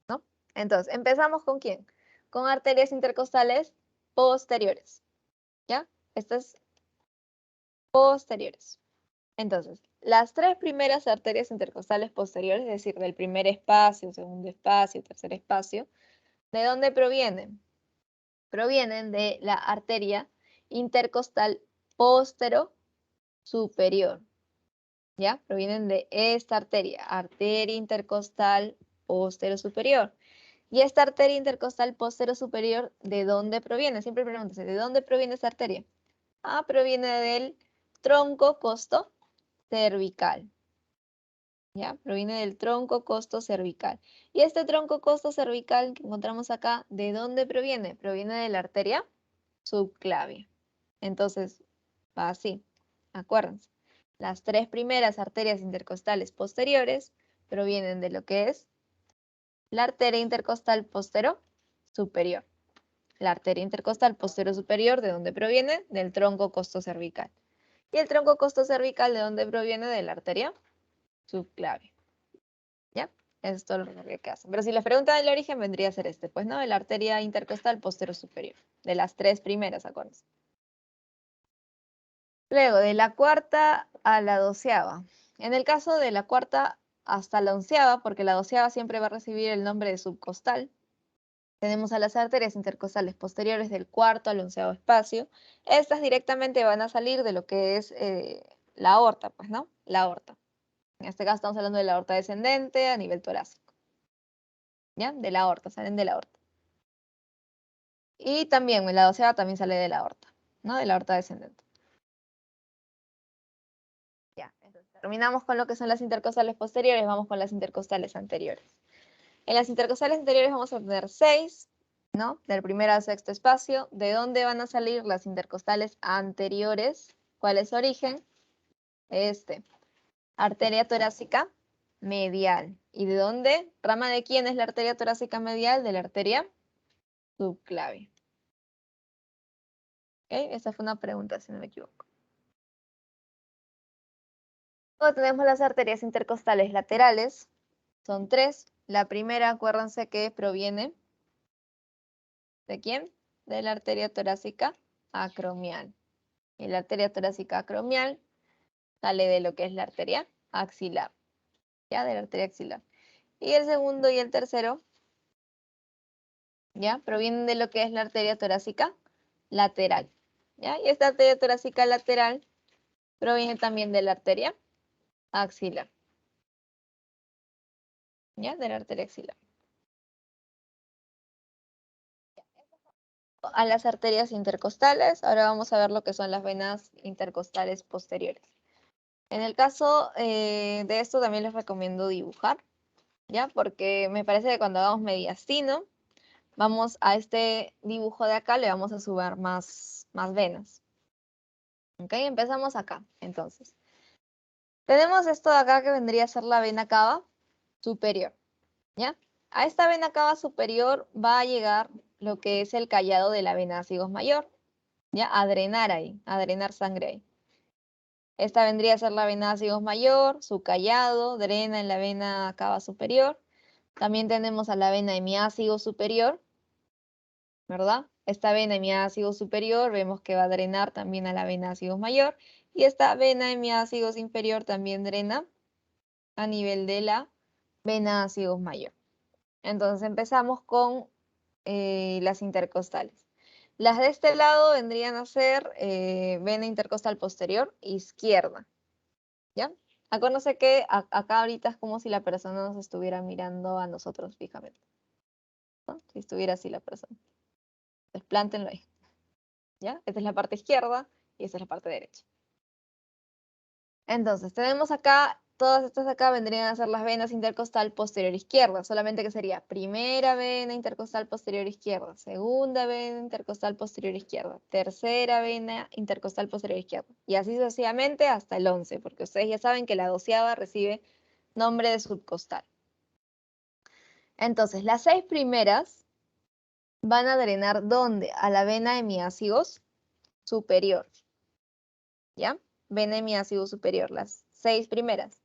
¿no? Entonces, empezamos con ¿quién? Con arterias intercostales posteriores, ¿ya? Estas posteriores. Entonces, las 3 primeras arterias intercostales posteriores, es decir, del primer espacio, segundo espacio, tercer espacio, ¿de dónde provienen? provienen de la arteria intercostal póstero superior. ¿Ya? Provienen de esta arteria intercostal póstero superior. Y esta arteria intercostal póstero superior, ¿de dónde proviene? Siempre pregúntese, ¿de dónde proviene esta arteria? Ah, proviene del tronco costo cervical. ¿Ya? Proviene del tronco costo cervical. Y este tronco costo cervical que encontramos acá, ¿de dónde proviene? Proviene de la arteria subclavia. Entonces, va así. Acuérdense. Las tres primeras arterias intercostales posteriores provienen de lo que es la arteria intercostal postero superior. La arteria intercostal postero superior, ¿de dónde proviene? Del tronco costo cervical. Y el tronco costo cervical, ¿de dónde proviene? De la arteria subclavia. ¿Ya? Eso es todo lo que hacen. Pero si les preguntan el origen, vendría a ser este, pues, ¿no? De la arteria intercostal postero superior. De las tres primeras, acuérdense. Luego, de la cuarta a la doceava. En el caso de la cuarta hasta la onceava, porque la doceava siempre va a recibir el nombre de subcostal, tenemos a las arterias intercostales posteriores del cuarto al onceavo espacio. Estas directamente van a salir de lo que es la aorta, pues, ¿no? La aorta. En este caso estamos hablando de la aorta descendente a nivel torácico. ¿Ya? De la aorta, salen de la aorta. Y también, en la doceava también sale de la aorta, ¿no? De la aorta descendente. Ya, entonces terminamos con lo que son las intercostales posteriores, vamos con las intercostales anteriores. En las intercostales anteriores vamos a tener 6, ¿no? Del primero al sexto espacio. ¿De dónde van a salir las intercostales anteriores? ¿Cuál es su origen? Arteria torácica medial. ¿Y de dónde? ¿Rama de quién es la arteria torácica medial? De la arteria subclavia. ¿Ok? Esa fue una pregunta, si no me equivoco. Luego tenemos las arterias intercostales laterales. Son 3. La primera, acuérdense que proviene ¿de quién? De la arteria torácica acromial. Y la arteria torácica acromial sale de lo que es la arteria axilar. ¿Ya? De la arteria axilar. Y el segundo y el tercero, ¿ya? Provienen de lo que es la arteria torácica lateral. ¿Ya? Y esta arteria torácica lateral proviene también de la arteria axilar. ¿Ya? De la arteria axilar. A las arterias intercostales, ahora vamos a ver lo que son las venas intercostales posteriores. En el caso de esto también les recomiendo dibujar, ¿ya? Porque me parece que cuando hagamos mediastino, vamos a este dibujo de acá, le vamos a sumar más venas. ¿Ok? Empezamos acá, entonces. Tenemos esto de acá que vendría a ser la vena cava superior, ¿ya? A esta vena cava superior va a llegar lo que es el callado de la vena cigos mayor, ¿ya? A drenar ahí, a drenar sangre ahí. Esta vendría a ser la vena cigos mayor, su callado, drena en la vena cava superior. También tenemos a la vena hemiácigo superior, ¿verdad? Esta vena hemiácigo superior vemos que va a drenar también a la vena cigos mayor. Y esta vena hemiácigo inferior también drena a nivel de la vena cigos mayor. Entonces empezamos con las intercostales. Las de este lado vendrían a ser vena intercostal posterior izquierda, ¿ya? Acuérdense que acá ahorita es como si la persona nos estuviera mirando a nosotros fijamente, ¿no? Si estuviera así la persona. Entonces plántenlo ahí, ¿ya? Esta es la parte izquierda y esta es la parte derecha. Entonces, tenemos acá, todas estas de acá vendrían a ser las venas intercostal posterior izquierda, solamente que sería primera vena intercostal posterior izquierda, segunda vena intercostal posterior izquierda, tercera vena intercostal posterior izquierda, y así sucesivamente hasta el 11, porque ustedes ya saben que la 12ª recibe nombre de subcostal. Entonces, las 6 primeras van a drenar ¿dónde? A la vena hemiácigos superior, ¿ya? Vena hemiácigos superior, las 6 primeras.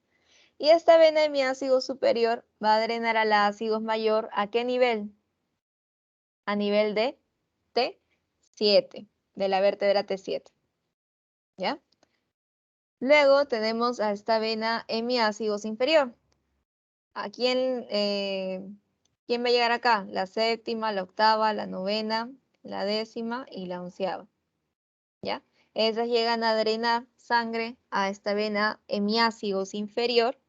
Y esta vena hemiácigo superior va a drenar a la ácidos mayor, ¿a qué nivel? A nivel de T7, de la vértebra T7, ¿ya? Luego tenemos a esta vena hemiácigos inferior. ¿A quién va a llegar acá? La 7ª, la 8ª, la 9ª la décima y la onceava. ¿Ya? Esas llegan a drenar sangre a esta vena hemiácigos inferior,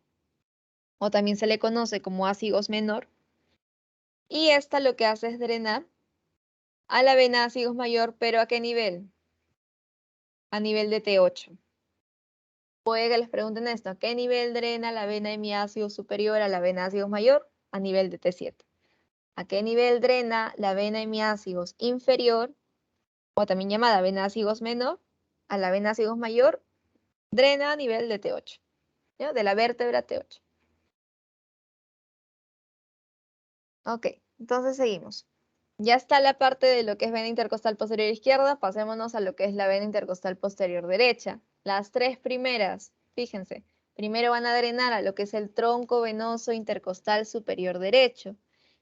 o también se le conoce como ácigos menor, y esta lo que hace es drenar a la vena ácigos mayor, pero ¿a qué nivel? A nivel de T8. Puede que les pregunten esto, ¿a qué nivel drena la vena hemiácido superior a la vena ácigos mayor? A nivel de T7. ¿A qué nivel drena la vena hemiácigos inferior, o también llamada vena ácigos menor, a la vena ácigos mayor? Drena a nivel de T8, ¿ya? De la vértebra T8. Ok, entonces seguimos. Ya está la parte de lo que es vena intercostal posterior izquierda, pasémonos a lo que es la vena intercostal posterior derecha. Las tres primeras, fíjense, primero van a drenar a lo que es el tronco venoso intercostal superior derecho.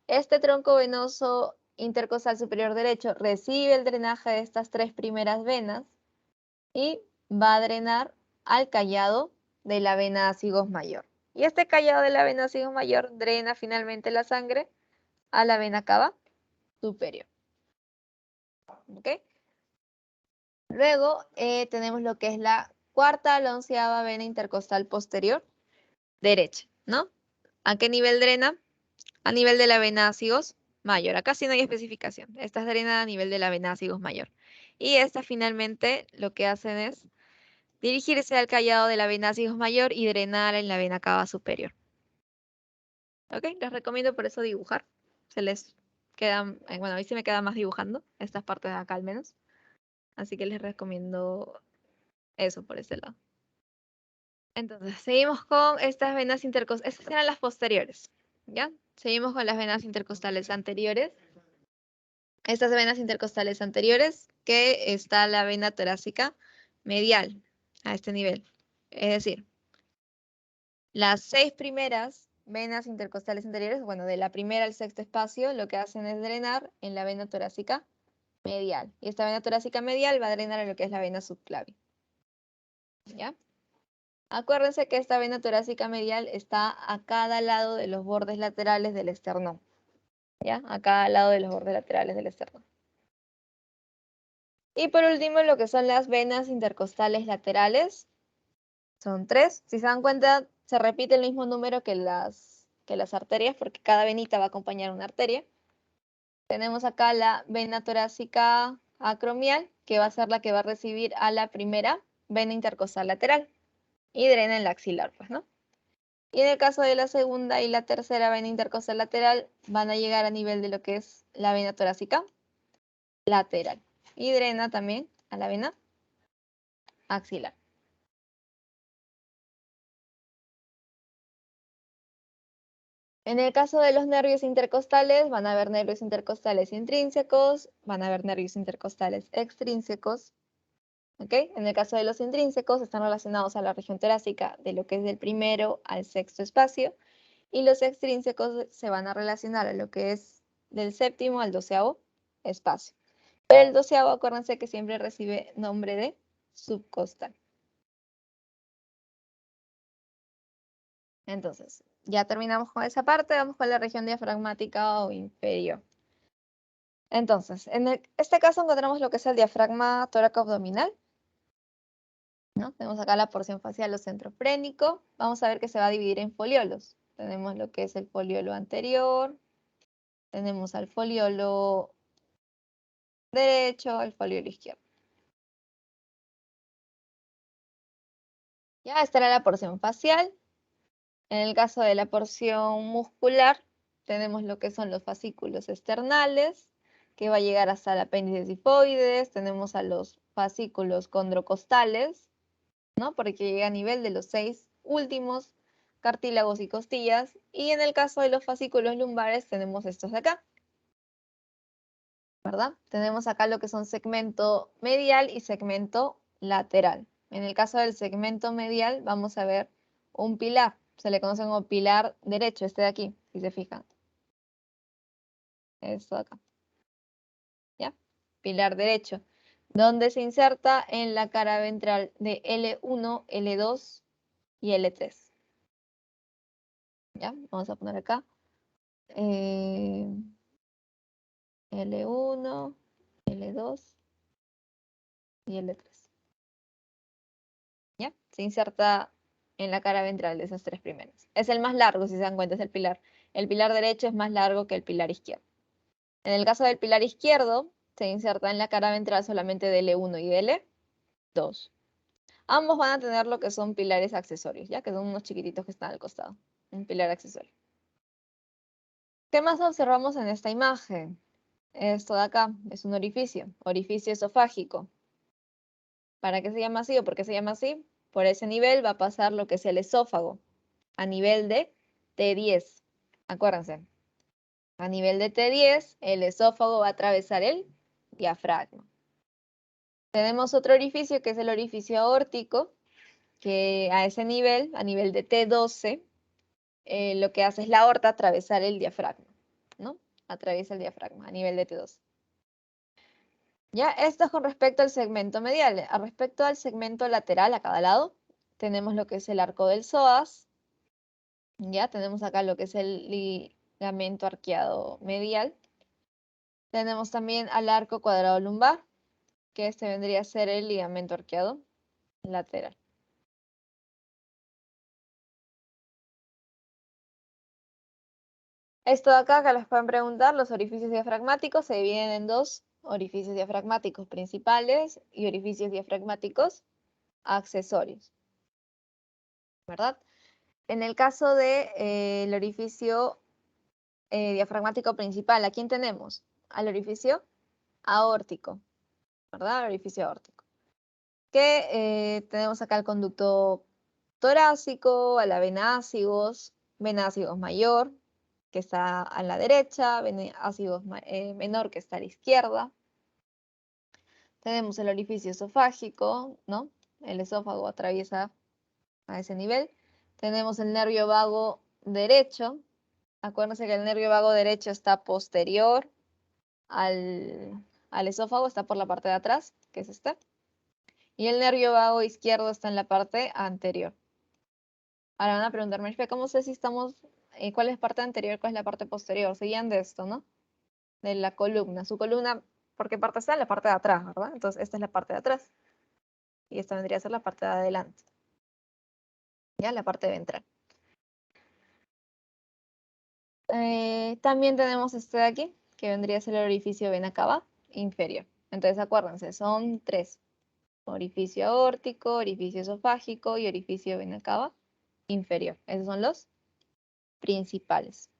Este tronco venoso intercostal superior derecho recibe el drenaje de estas tres primeras venas y va a drenar al callado de la vena ácigos mayor. Y este callado de la vena ácigos mayor drena finalmente la sangre a la vena cava superior. ¿Ok? Luego tenemos lo que es la cuarta a la onceava vena intercostal posterior derecha, ¿no? ¿A qué nivel drena? A nivel de la vena ácigos mayor. Acá sí no hay especificación. Esta es drena a nivel de la vena ácigos mayor. Y esta finalmente lo que hacen es dirigirse al callado de la vena ácigos mayor y drenar en la vena cava superior. ¿Ok? Les recomiendo por eso dibujar. Se les quedan, bueno, a mí se me queda más dibujando, estas partes de acá al menos. Así que les recomiendo eso por ese lado. Entonces, seguimos con estas venas intercostales. Estas eran las posteriores, ¿ya? Seguimos con las venas intercostales anteriores. Estas venas intercostales anteriores, que está la vena torácica medial a este nivel. Es decir, las 6 primeras venas intercostales anteriores, bueno, de la primera al sexto espacio, lo que hacen es drenar en la vena torácica medial. Y esta vena torácica medial va a drenar en lo que es la vena subclavia. ¿Ya? Acuérdense que esta vena torácica medial está a cada lado de los bordes laterales del esternón. ¿Ya? A cada lado de los bordes laterales del esternón. Y por último, lo que son las venas intercostales laterales. Son 3. Si se dan cuenta, se repite el mismo número que las arterias, porque cada venita va a acompañar una arteria. Tenemos acá la vena torácica acromial, que va a ser la que va a recibir a la primera vena intercostal lateral. Y drena en la axilar, pues, ¿no? Y en el caso de la segunda y la tercera vena intercostal lateral, van a llegar a nivel de lo que es la vena torácica lateral. Y drena también a la vena axilar. En el caso de los nervios intercostales, van a haber nervios intercostales intrínsecos, van a haber nervios intercostales extrínsecos. ¿Ok? En el caso de los intrínsecos, están relacionados a la región torácica de lo que es del primero al sexto espacio. Y los extrínsecos se van a relacionar a lo que es del séptimo al 12º espacio. Pero el 12º, acuérdense que siempre recibe nombre de subcostal. Entonces, ya terminamos con esa parte, vamos con la región diafragmática o inferior. Entonces, en este caso encontramos lo que es el diafragma tóraco-abdominal, ¿no? Tenemos acá la porción facial o centrofrénico. Vamos a ver que se va a dividir en foliolos. Tenemos lo que es el foliolo anterior, tenemos al foliolo derecho, al foliolo izquierdo. Ya, esta era la porción facial. En el caso de la porción muscular, tenemos lo que son los fascículos externales, que va a llegar hasta el apéndice sifoides. Tenemos a los fascículos condrocostales, ¿no? Porque llega a nivel de los 6 últimos cartílagos y costillas. Y en el caso de los fascículos lumbares, tenemos estos de acá, ¿verdad? Tenemos acá lo que son segmento medial y segmento lateral. En el caso del segmento medial, vamos a ver un pilar. Se le conoce como pilar derecho, este de aquí, si se fijan. Esto de acá. ¿Ya? Pilar derecho. Donde se inserta en la cara ventral de L1, L2 y L3. ¿Ya? Vamos a poner acá. L1, L2 y L3. ¿Ya? Se inserta en la cara ventral de esas tres primeras. Es el más largo, si se dan cuenta, es el pilar. El pilar derecho es más largo que el pilar izquierdo. En el caso del pilar izquierdo, se inserta en la cara ventral solamente de L1 y de L2. Ambos van a tener lo que son pilares accesorios, ya que son unos chiquititos que están al costado. Un pilar accesorio. ¿Qué más observamos en esta imagen? Esto de acá es un orificio esofágico. ¿Para qué se llama así o por qué se llama así? Por ese nivel va a pasar lo que es el esófago, a nivel de T10. Acuérdense, a nivel de T10, el esófago va a atravesar el diafragma. Tenemos otro orificio que es el orificio aórtico, que a ese nivel, a nivel de T12, lo que hace es la aorta atravesar el diafragma, ¿no? Atraviesa el diafragma a nivel de T12. Ya, esto es con respecto al segmento medial. A respecto al segmento lateral, a cada lado, tenemos lo que es el arco del psoas. Ya, tenemos acá lo que es el ligamento arqueado medial. Tenemos también al arco cuadrado lumbar, que este vendría a ser el ligamento arqueado lateral. Esto de acá que les pueden preguntar, los orificios diafragmáticos se dividen en dos orificios diafragmáticos principales y orificios diafragmáticos accesorios, ¿verdad? En el caso del orificio diafragmático principal, ¿a quién tenemos? Al orificio aórtico, ¿verdad? Al orificio aórtico. Que tenemos acá el conducto torácico, a la vena ácigos mayor, que está a la derecha, vena ácigos menor, que está a la izquierda. Tenemos el orificio esofágico, ¿no? El esófago atraviesa a ese nivel. Tenemos el nervio vago derecho. Acuérdense que el nervio vago derecho está posterior al esófago, está por la parte de atrás, que es este. Y el nervio vago izquierdo está en la parte anterior. Ahora van a preguntarme, Marifé, ¿cómo sé si estamos, cuál es la parte anterior, cuál es la parte posterior? Seguían de esto, ¿no? De la columna. Su columna, ¿por qué parte está? En la parte de atrás, ¿verdad? Entonces, esta es la parte de atrás. Y esta vendría a ser la parte de adelante. ¿Ya? La parte ventral. También tenemos este de aquí, que vendría a ser el orificio vena cava inferior. Entonces, acuérdense, son tres. Orificio aórtico, orificio esofágico y orificio vena cava inferior. Esos son los principales.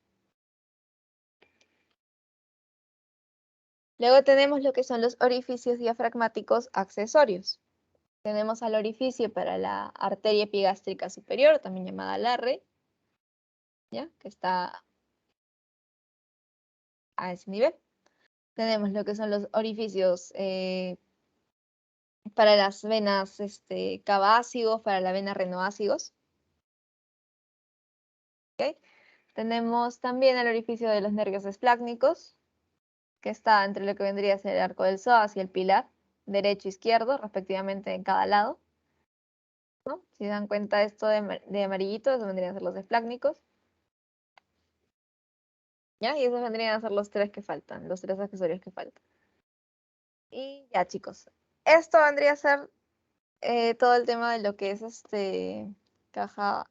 Luego tenemos lo que son los orificios diafragmáticos accesorios. Tenemos al orificio para la arteria epigástrica superior, también llamada LARRE, ¿ya? Que está a ese nivel. Tenemos lo que son los orificios para las venas cava-ácigos, para la vena renoácigos. ¿Okay? Tenemos también el orificio de los nervios esplácnicos, que está entre lo que vendría a ser el arco del psoas y el pilar, derecho e izquierdo, respectivamente en cada lado, ¿no? Si se dan cuenta esto de amarillito, eso vendrían a ser los esplácnicos. ¿Ya? Y esos vendrían a ser los tres que faltan, los tres accesorios que faltan. Y ya, chicos. Esto vendría a ser todo el tema de lo que es caja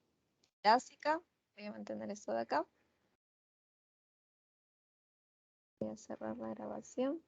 torácica. Voy a mantener esto de acá. Voy a cerrar la grabación.